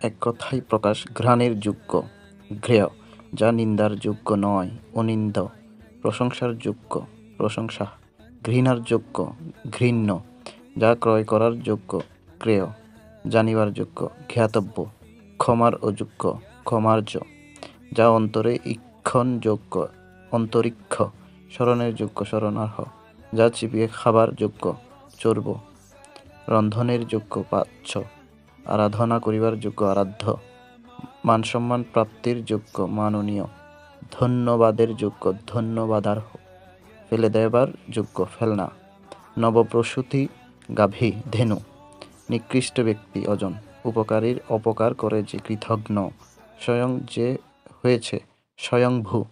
এক কথায় প্রকাশ ঘ্রাণের যোগ্য, ঘ্রেয়, যা নিন্দার যোগ্য নয়, অনিন্দ, প্রশংসার যোগ্য, প্রশংসা, ঘৃণার যোগ্য, ঘৃণ্য, যা ক্রয় করার যোগ্য, ক্রেয়, জানিবার যোগ্য, জ্ঞাতব্য, ক্ষমার অযোগ্য, ক্ষমার্য, যা অন্তরে ঈক্ষণযোগ্য, অন্তরিক্ষ, স্মরণের যোগ্য, স্মরণার্হ, যা চিবিয়ে খাবার যোগ্য, চর্ব, রন্ধনের যোগ্য, পাচ্য, আরাধনা করিবার যোগ্য, আরাধ্য, মানসম্মান প্রাপ্তির যোগ্য, মাননীয়, ধন্যবাদের যোগ্য, ধন্যবাদার্হ, ফেলে দেবার যোগ্য, ফেলনা, নবপ্রসূতি গাভী, ধেনু, নিকৃষ্ট ব্যক্তি, অজন, উপকারীর অপকার করে যে কৃতঘ্ন, স্বয়ং যে হয়েছে স্বয়ংভূ,